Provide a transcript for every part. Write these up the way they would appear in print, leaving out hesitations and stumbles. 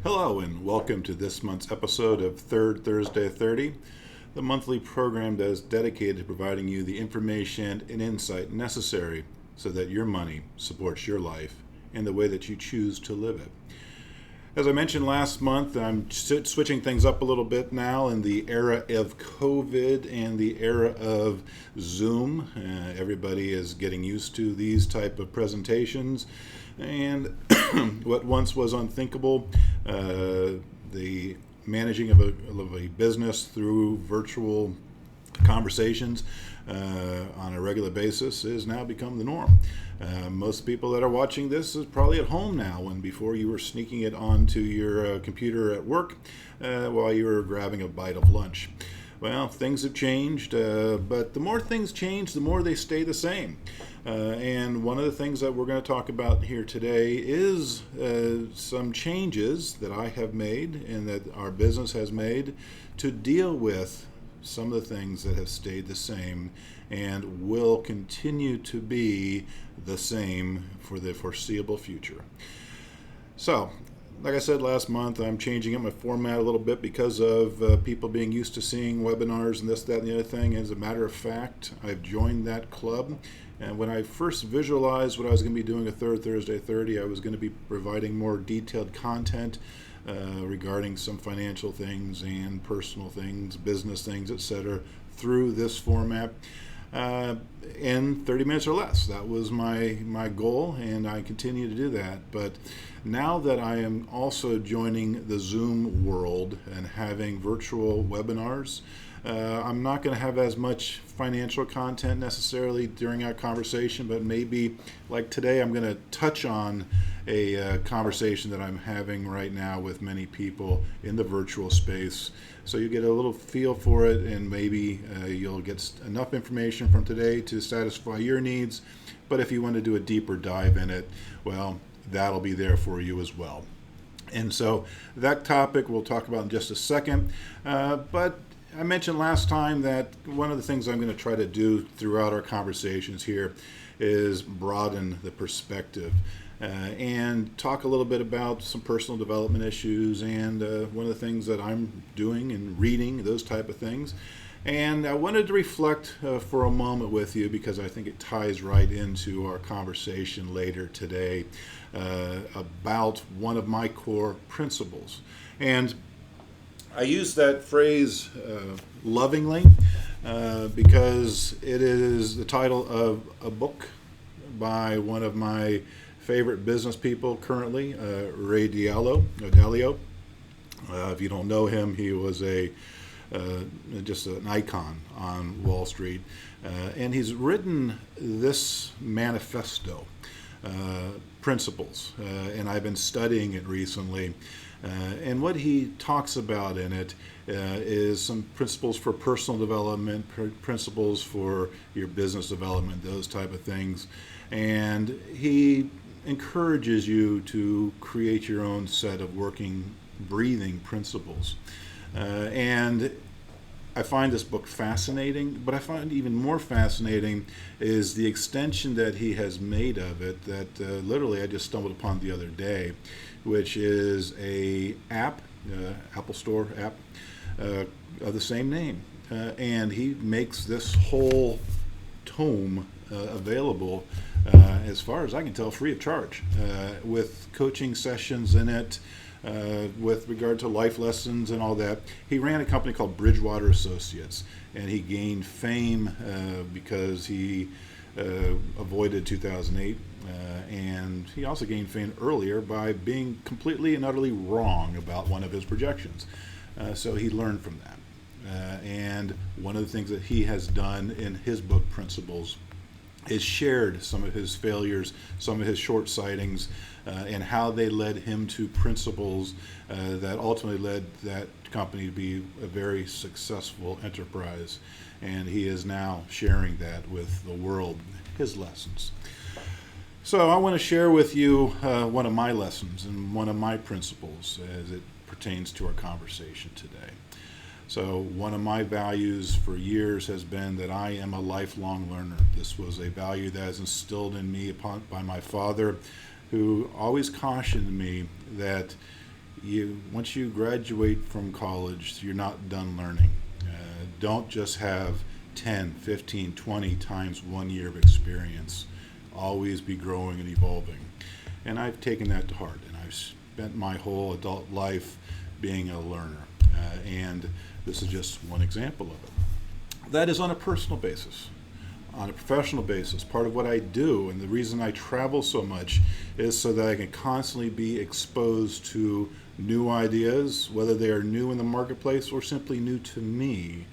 Hello, and welcome to this month's episode of Third Thursday 30, the monthly program that is dedicated to providing you the information and insight necessary so that your money supports your life in the way that you choose to live it. As I mentioned last month, I'm switching things up a little bit now in the era of COVID and the era of Zoom. Everybody is getting used to these type of presentations, and what once was unthinkable, the managing of a business through virtual conversations on a regular basis has now become the norm. Most people that are watching this is probably at home now, when before you were sneaking it onto your computer at work while you were grabbing a bite of lunch. Well, things have changed, but the more things change, the more they stay the same. And one of the things that we're going to talk about here today is some changes that I have made and that our business has made to deal with some of the things that have stayed the same and will continue to be the same for the foreseeable future. So, like I said last month, I'm changing up my format a little bit because of people being used to seeing webinars and this, that, and the other thing. As a matter of fact, I've joined that club. And when I first visualized what I was going to be doing a Third Thursday 30, I was going to be providing more detailed content regarding some financial things and personal things, business things, etc., through this format in 30 minutes or less. That was my goal, and I continue to do that. But now that I am also joining the Zoom world and having virtual webinars, I'm not going to have as much financial content necessarily during our conversation, but maybe like today I'm going to touch on a conversation that I'm having right now with many people in the virtual space. So you get a little feel for it, and maybe you'll get enough information from today to satisfy your needs. But if you want to do a deeper dive in it, well, that'll be there for you as well. And so that topic we'll talk about in just a second. But I mentioned last time that one of the things I'm going to try to do throughout our conversations here is broaden the perspective and talk a little bit about some personal development issues and one of the things that I'm doing and reading, those type of things. And I wanted to reflect for a moment with you because I think it ties right into our conversation later today about one of my core principles. And I use that phrase lovingly because it is the title of a book by one of my favorite business people currently, Ray Dalio. If you don't know him, he was just an icon on Wall Street. And he's written this manifesto, principles, and I've been studying it recently. And what he talks about in it is some principles for personal development, principles for your business development, those type of things. And he encourages you to create your own set of working, breathing principles. And I find this book fascinating, but I find even more fascinating is the extension that he has made of it that literally I just stumbled upon the other day, which is a app, Apple Store app of the same name. And he makes this whole tome available, as far as I can tell, free of charge, with coaching sessions in it, with regard to life lessons and all that. He ran a company called Bridgewater Associates, and he gained fame because he avoided 2008, and he also gained fame earlier by being completely and utterly wrong about one of his projections. So he learned from that. And one of the things that he has done in his book, Principles, is shared some of his failures, some of his short sightings, and how they led him to principles that ultimately led that company to be a very successful enterprise. And he is now sharing that with the world, his lessons. So I want to share with you one of my lessons and one of my principles as it pertains to our conversation today. So one of my values for years has been that I am a lifelong learner. This was a value that is instilled in me by my father, who always cautioned me that Once you graduate from college, you're not done learning. Don't just have 10, 15, 20 times 1 year of experience. Always be growing and evolving. And I've taken that to heart, and I've spent my whole adult life being a learner. And this is just one example of it. That is on a personal basis. On a professional basis, part of what I do, and the reason I travel so much, is so that I can constantly be exposed to new ideas, whether they are new in the marketplace or simply new to me,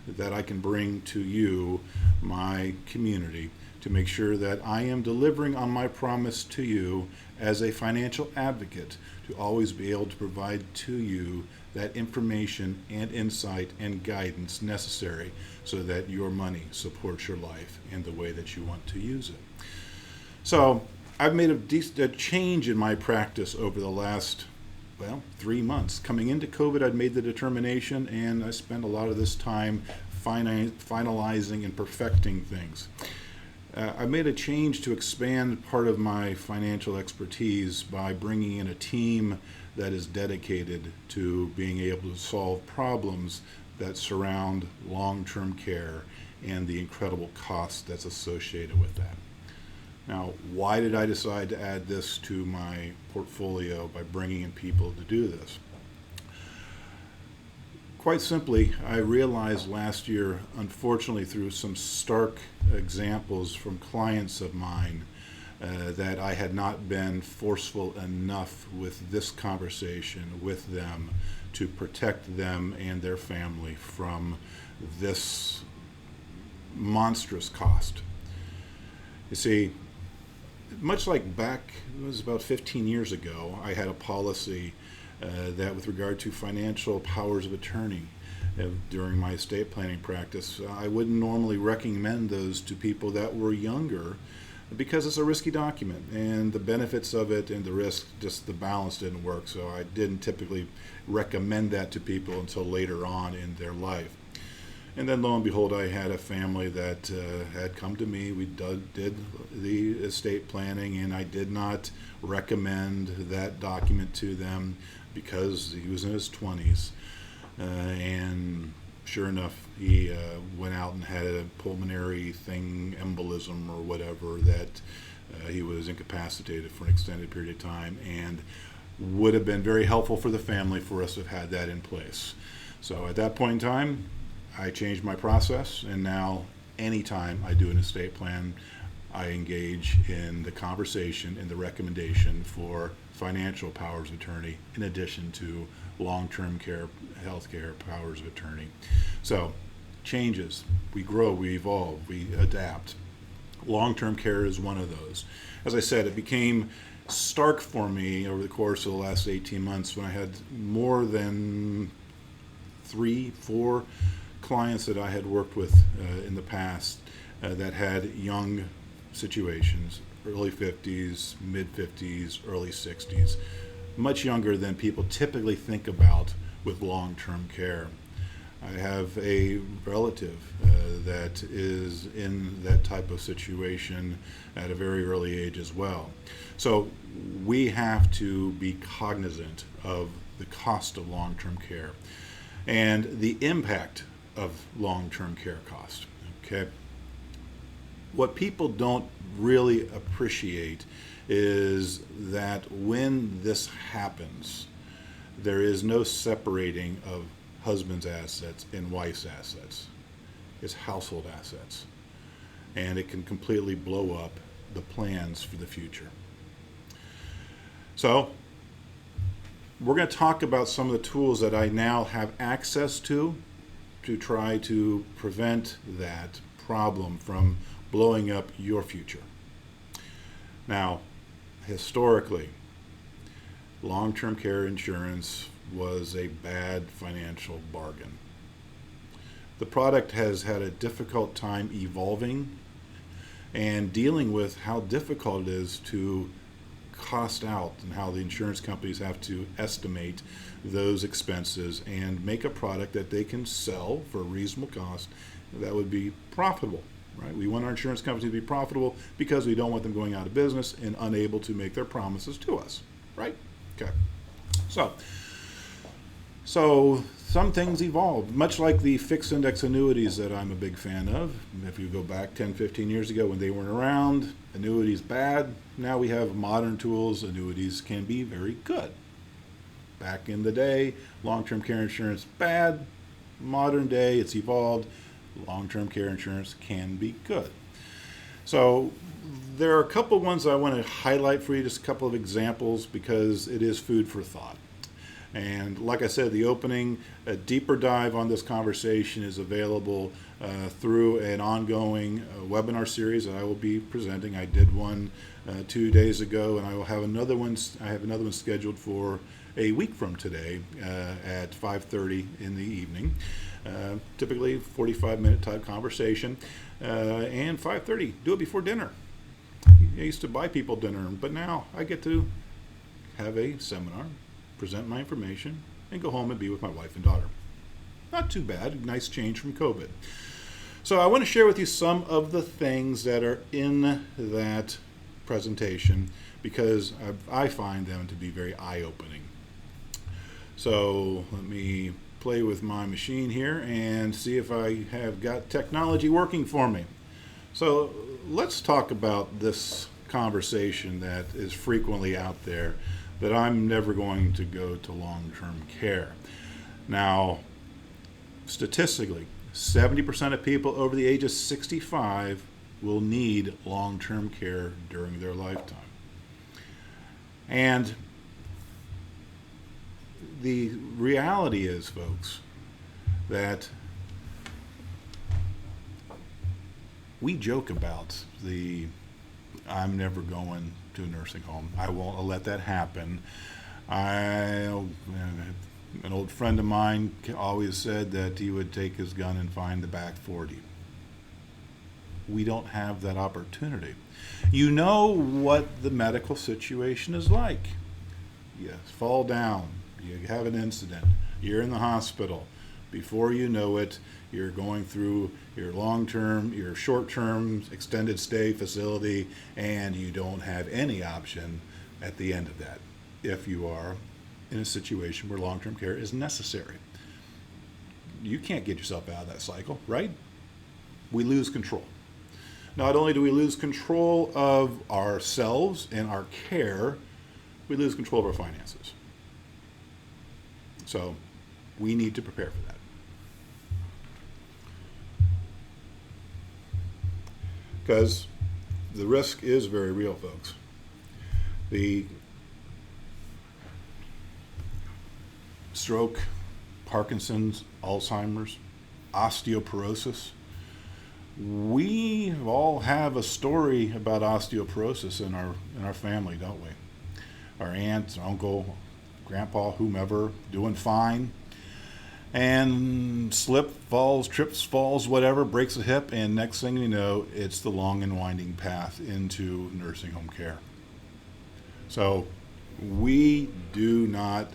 that I can bring to you, my community, to make sure that I am delivering on my promise to you as a financial advocate, to always be able to provide to you that information and insight and guidance necessary so that your money supports your life in the way that you want to use it. So I've made a change in my practice over the last 3 months. Coming into COVID, I'd made the determination, and I spent a lot of this time finalizing and perfecting things. I made a change to expand part of my financial expertise by bringing in a team that is dedicated to being able to solve problems that surround long-term care and the incredible cost that's associated with that. Now, why did I decide to add this to my portfolio by bringing in people to do this? Quite simply, I realized last year, unfortunately through some stark examples from clients of mine, that I had not been forceful enough with this conversation with them to protect them and their family from this monstrous cost. You see, much like back, it was about 15 years ago, I had a policy that with regard to financial powers of attorney during my estate planning practice, I wouldn't normally recommend those to people that were younger because it's a risky document, and the benefits of it and the risk, just the balance didn't work, so I didn't typically recommend that to people until later on in their life. And then lo and behold, I had a family that had come to me. We did the estate planning, and I did not recommend that document to them because he was in his 20s. And sure enough, he went out and had a pulmonary embolism or whatever, that he was incapacitated for an extended period of time, and would have been very helpful for the family for us to have had that in place. So at that point in time, I changed my process, and now anytime I do an estate plan, I engage in the conversation and the recommendation for financial powers of attorney in addition to long-term care, healthcare powers of attorney. So changes, we grow, we evolve, we adapt. Long-term care is one of those. As I said, it became stark for me over the course of the last 18 months when I had more than 3, 4 clients that I had worked with in the past that had young situations, early 50s, mid 50s, early 60s, much younger than people typically think about with long-term care. I have a relative that is in that type of situation at a very early age as well. So we have to be cognizant of the cost of long-term care and the impact of long-term care cost. Okay. What people don't really appreciate is that when this happens, there is no separating of husband's assets and wife's assets. It's household assets. And it can completely blow up the plans for the future. So, we're going to talk about some of the tools that I now have access to try to prevent that problem from blowing up your future. Now, historically, long-term care insurance was a bad financial bargain. The product has had a difficult time evolving and dealing with how difficult it is to cost out and how the insurance companies have to estimate those expenses and make a product that they can sell for a reasonable cost that would be profitable. Right? We want our insurance companies to be profitable because we don't want them going out of business and unable to make their promises to us. Right? Okay. So some things evolved, much like the fixed index annuities that I'm a big fan of. If you go back 10, 15 years ago when they weren't around, annuities bad. Now we have modern tools, annuities can be very good. Back in the day, long-term care insurance bad. Modern day, it's evolved. Long-term care insurance can be good. So there are a couple ones I want to highlight for you, just a couple of examples, because it is food for thought. And like I said, the opening, a deeper dive on this conversation is available through an ongoing webinar series that I will be presenting. I did one 2 days ago, and I will have another one. I have another one scheduled for a week from today at 5:30 in the evening. Typically 45-minute type conversation, and 5:30. Do it before dinner. I used to buy people dinner, but now I get to have a seminar, present my information, and go home and be with my wife and daughter. Not too bad. Nice change from COVID. So I want to share with you some of the things that are in that presentation because I find them to be very eye-opening. So let me play with my machine here and see if I have got technology working for me. So let's talk about this conversation that is frequently out there, that I'm never going to go to long-term care. Now, statistically, 70% of people over the age of 65 will need long-term care during their lifetime. And the reality is, folks, that we joke about I'm never going to a nursing home. I won't let that happen. An old friend of mine always said that he would take his gun and find the back 40. We don't have that opportunity. You know what the medical situation is like. You fall down, you have an incident, you're in the hospital. Before you know it, you're going through your long-term, your short-term extended stay facility, and you don't have any option at the end of that if you are in a situation where long-term care is necessary. You can't get yourself out of that cycle, right? We lose control. Not only do we lose control of ourselves and our care, we lose control of our finances. So we need to prepare for that. Because the risk is very real, folks. The stroke, Parkinson's, Alzheimer's, osteoporosis. We all have a story about osteoporosis in our family, don't we? Our aunt, uncle, grandpa, whomever, doing fine, and slip, falls, trips, falls, whatever, breaks a hip, and next thing you know, it's the long and winding path into nursing home care. So we do not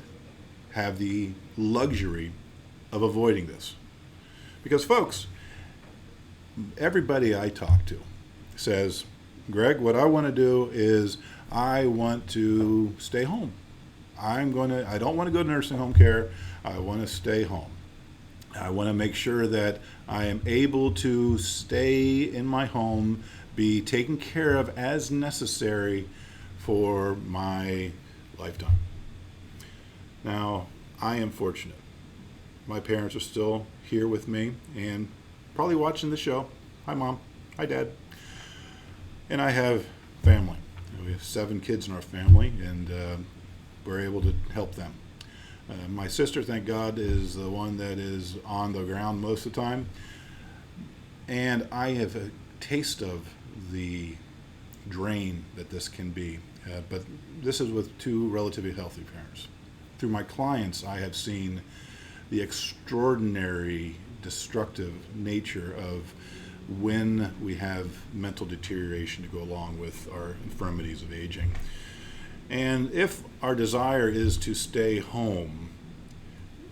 have the luxury of avoiding this. Because folks, everybody I talk to says, Greg, what I want to do is I want to stay home. I don't want to go to nursing home care. I want to stay home. I want to make sure that I am able to stay in my home, be taken care of as necessary for my lifetime. Now, I am fortunate. My parents are still here with me and probably watching the show. Hi, Mom. Hi, Dad. And I have family. We have 7 kids in our family, and we're able to help them. My sister, thank God, is the one that is on the ground most of the time. And I have a taste of the drain that this can be. But this is with 2 relatively healthy parents. Through my clients, I have seen the extraordinary destructive nature of when we have mental deterioration to go along with our infirmities of aging. And if our desire is to stay home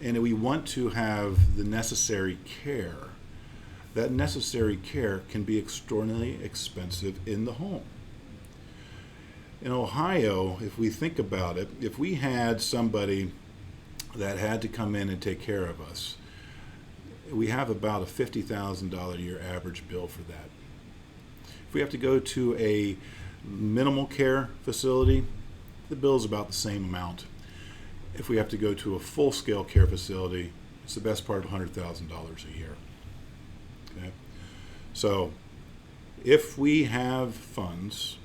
and we want to have the necessary care, that necessary care can be extraordinarily expensive in the home. In Ohio, if we think about it, if we had somebody that had to come in and take care of us, we have about a $50,000 a year average bill for that. If we have to go to a minimal care facility, the bill is about the same amount. If we have to go to a full-scale care facility, it's the best part of $100,000 a year. Okay? So if we have funds,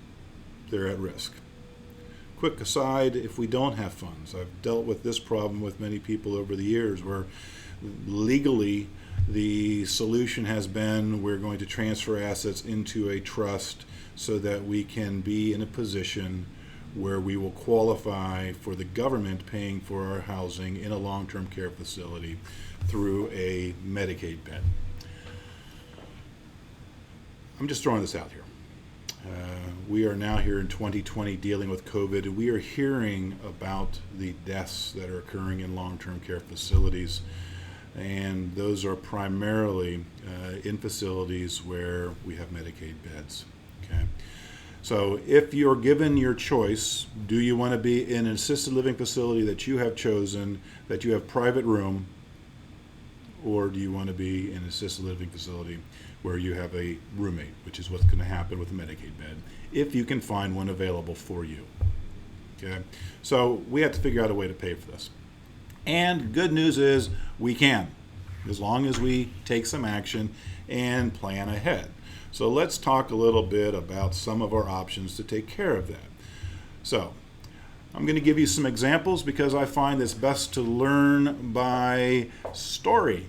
they're at risk. Quick aside, if we don't have funds, I've dealt with this problem with many people over the years where legally the solution has been we're going to transfer assets into a trust so that we can be in a position where we will qualify for the government paying for our housing in a long-term care facility through a Medicaid bed. I'm just throwing this out here. We are now here in 2020 dealing with COVID, and we are hearing about the deaths that are occurring in long-term care facilities, and those are primarily in facilities where we have Medicaid beds. Okay. So if you're given your choice, do you want to be in an assisted living facility that you have chosen, that you have private room, or do you want to be in an assisted living facility where you have a roommate, which is what's going to happen with a Medicaid bed, if you can find one available for you? Okay, so we have to figure out a way to pay for this. And good news is we can, as long as we take some action and plan ahead. So let's talk a little bit about some of our options to take care of that. So I'm going to give you some examples because I find it's best to learn by story.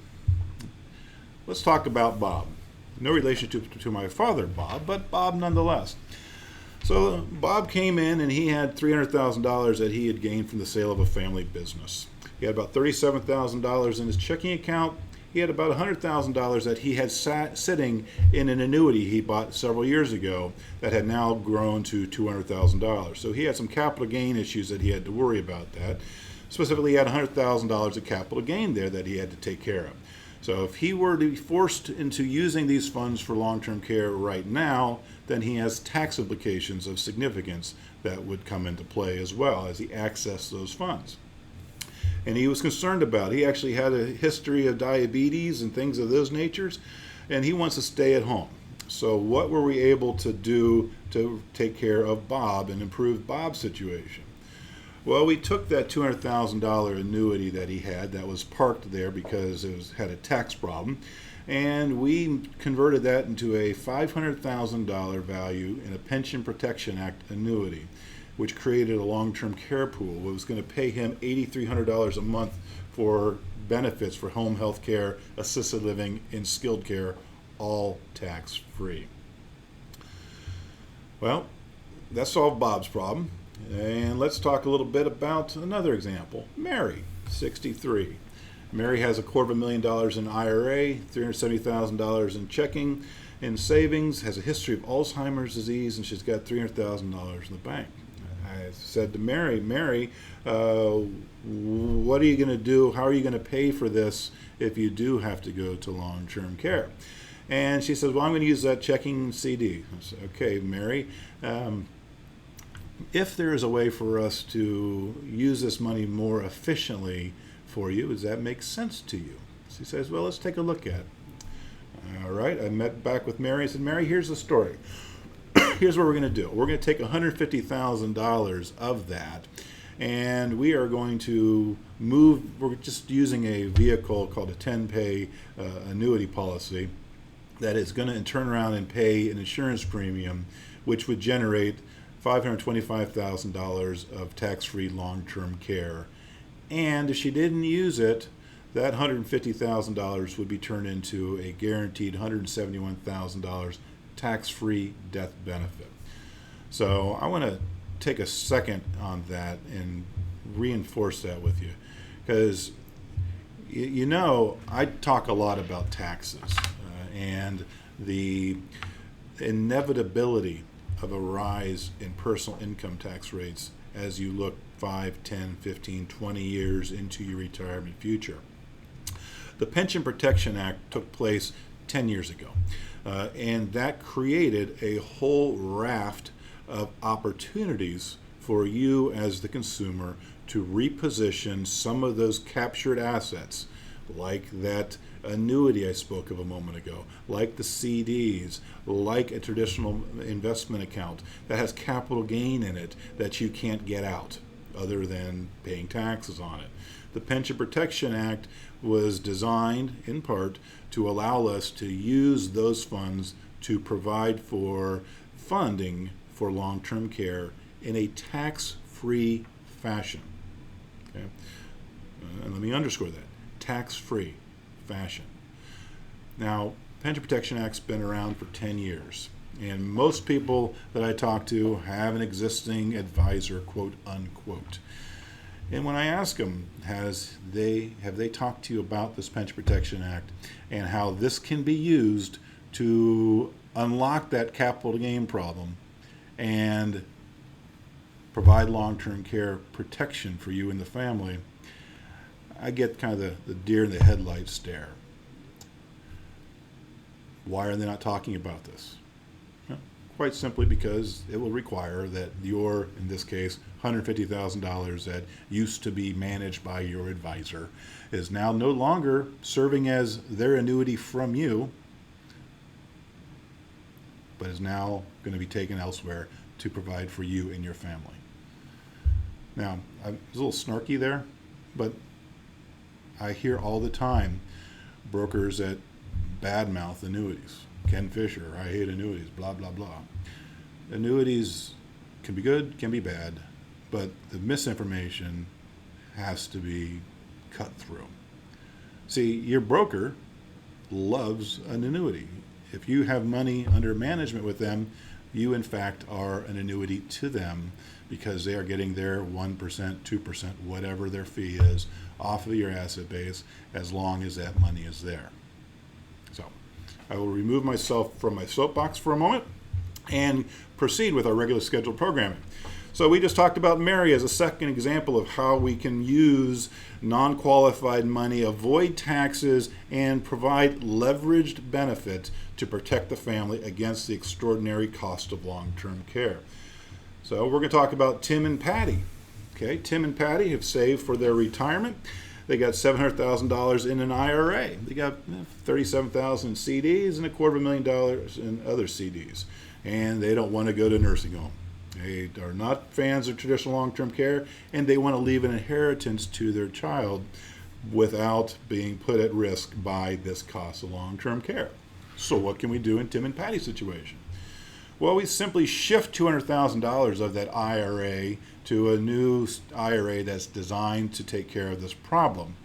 Let's talk about Bob. No relation to my father, Bob, but Bob nonetheless. So Bob came in and he had $300,000 that he had gained from the sale of a family business. He had about $37,000 in his checking account. He had about $100,000 that he had sitting in an annuity he bought several years ago that had now grown to $200,000. So he had some capital gain issues that he had to worry about that. Specifically, he had $100,000 of capital gain there that he had to take care of. So if he were to be forced into using these funds for long-term care right now, then he has tax implications of significance that would come into play as well as he accessed those funds. And he was concerned about it. He actually had a history of diabetes and things of those natures, and he wants to stay at home. So what were we able to do to take care of Bob and improve Bob's situation? Well, we took that $200,000 annuity that he had that was parked there because it had a tax problem, and we converted that into a $500,000 value in a Pension Protection Act annuity, which created a long-term care pool. It was going to pay him $8,300 a month for benefits for home health care, assisted living, and skilled care, all tax-free. Well, that solved Bob's problem. And let's talk a little bit about another example. Mary, 63. Mary has $250,000 in IRA, $370,000 in checking and savings, has a history of Alzheimer's disease, and she's got $300,000 in the bank. I said to Mary, what are you going to do? How are you going to pay for this if you do have to go to long-term care? And she says, well, I'm going to use that checking CD. I said, okay, Mary, if there is a way for us to use this money more efficiently for you, does that make sense to you? She says, well, let's take a look at it. All right, I met back with Mary. I said, Mary, here's the story. Here's what we're going to do. We're going to take $150,000 of that, and we are going to move. We're just using a vehicle called a 10-pay annuity policy that is going to turn around and pay an insurance premium, which would generate $525,000 of tax-free long-term care. And if she didn't use it, that $150,000 would be turned into a guaranteed $171,000 tax-free death benefit. So I want to take a second on that and reinforce that with you, because you know I talk a lot about taxes and the inevitability of a rise in personal income tax rates as you look 5, 10, 15, 20 years into your retirement future. The Pension Protection Act took place 10 years ago, and that created a whole raft of opportunities for you as the consumer to reposition some of those captured assets, like that annuity I spoke of a moment ago, like the CDs, like a traditional investment account that has capital gain in it that you can't get out other than paying taxes on it. The Pension Protection Act was designed in part to allow us to use those funds to provide for funding for long-term care in a tax-free fashion. Okay? And let me underscore that, tax-free fashion. Now, Pension Protection Act's been around for 10 years, and most people that I talk to have an existing advisor, quote unquote. And when I ask them, have they talked to you about this Pension Protection Act and how this can be used to unlock that capital gain problem and provide long-term care protection for you and the family, I get kind of the deer in the headlights stare. Why are they not talking about this? Well, quite simply because it will require that your, in this case, $150,000 that used to be managed by your advisor is now no longer serving as their annuity from you, but is now going to be taken elsewhere to provide for you and your family. Now, I was a little snarky there, but I hear all the time brokers that badmouth annuities. Ken Fisher, I hate annuities, blah, blah, blah. Annuities can be good, can be bad, but the misinformation has to be cut through. See, your broker loves an annuity. If you have money under management with them, you in fact are an annuity to them because they are getting their 1%, 2%, whatever their fee is off of your asset base as long as that money is there. So I will remove myself from my soapbox for a moment and proceed with our regular scheduled programming. So we just talked about Mary as a second example of how we can use non-qualified money, avoid taxes, and provide leveraged benefit to protect the family against the extraordinary cost of long-term care. So we're going to talk about Tim and Patty. Okay, Tim and Patty have saved for their retirement. They got $700,000 in an IRA. They got $37,000 in CDs and $250,000 in other CDs. And they don't want to go to nursing home. They are not fans of traditional long-term care, and they want to leave an inheritance to their child without being put at risk by this cost of long-term care. So what can we do in Tim and Patty's situation? Well, we simply shift $200,000 of that IRA to a new IRA that's designed to take care of this problem.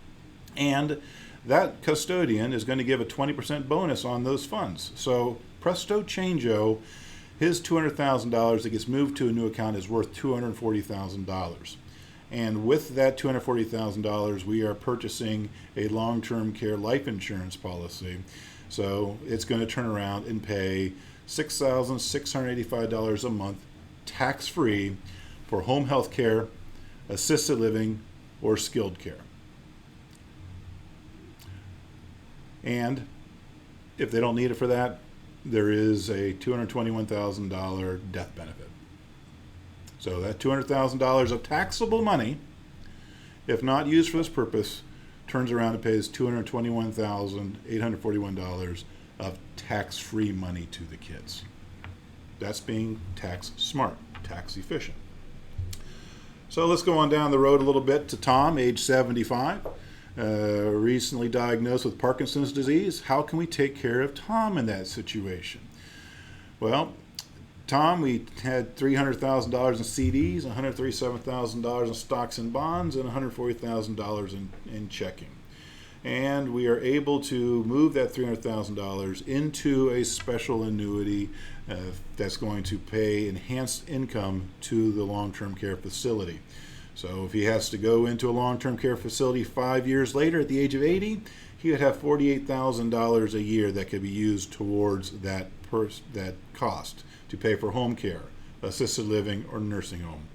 And that custodian is going to give a 20% bonus on those funds. So presto changeo, his $200,000 that gets moved to a new account is worth $240,000. And with that $240,000, we are purchasing a long-term care life insurance policy. So it's going to turn around and pay $6,685 a month tax-free for home health care, assisted living, or skilled care. And if they don't need it for that, there is a $221,000 death benefit. So that $200,000 of taxable money, if not used for this purpose, turns around and pays $221,841 of tax-free money to the kids. That's being tax smart, tax efficient. So let's go on down the road a little bit to Tom, age 75, recently diagnosed with Parkinson's disease. How can we take care of Tom in that situation? Well, Tom, we had $300,000 in CDs, $137,000 in stocks and bonds, and $140,000 in checking. And we are able to move that $300,000 into a special annuity that's going to pay enhanced income to the long-term care facility. So if he has to go into a long-term care facility 5 years later at the age of 80, he would have $48,000 a year that could be used towards that cost to pay for home care, assisted living, or nursing home.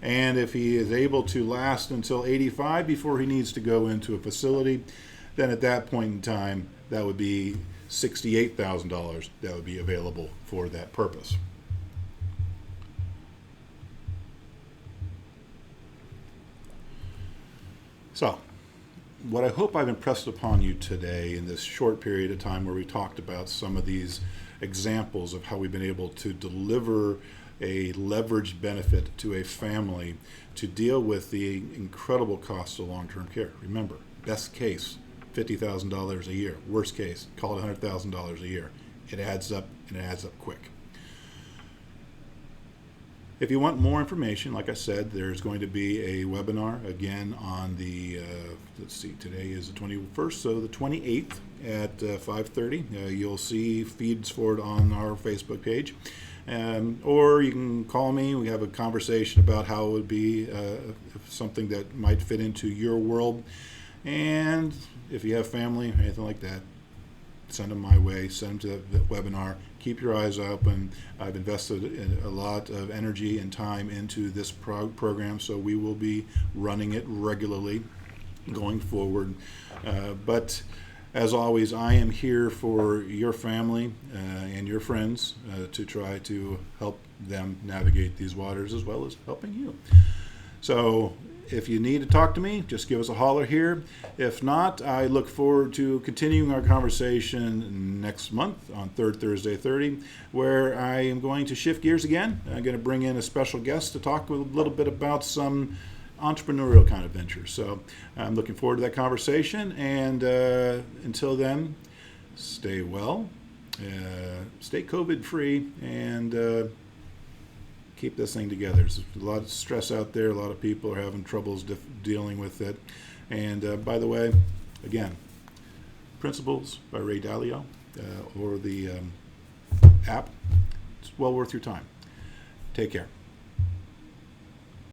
And if he is able to last until 85 before he needs to go into a facility, then at that point in time, that would be $68,000 that would be available for that purpose. So, what I hope I've impressed upon you today in this short period of time where we talked about some of these examples of how we've been able to deliver a leveraged benefit to a family to deal with the incredible costs of long-term care. Remember, best case, $50,000 a year. Worst case, call it $100,000 a year. It adds up, and it adds up quick. If you want more information, like I said, there's going to be a webinar again on the, let's see, today is the 21st, so the 28th at 5:30. You'll see feeds for it on our Facebook page. Or you can call me. We have a conversation about how it would be something that might fit into your world. And if you have family or anything like that, send them my way, send them to the webinar. Keep your eyes open. I've invested a lot of energy and time into this program, so we will be running it regularly going forward. But as always, I am here for your family and your friends to try to help them navigate these waters as well as helping you. So if you need to talk to me, just give us a holler here. If not, I look forward to continuing our conversation next month on Third Thursday 30, where I am going to shift gears again. I'm going to bring in a special guest to talk a little bit about some entrepreneurial kind of ventures. So I'm looking forward to that conversation. And until then, stay well, stay COVID free, and keep this thing together. There's a lot of stress out there. A lot of people are having troubles dealing with it. And by the way, again, Principles by Ray Dalio, or the app. It's well worth your time. Take care.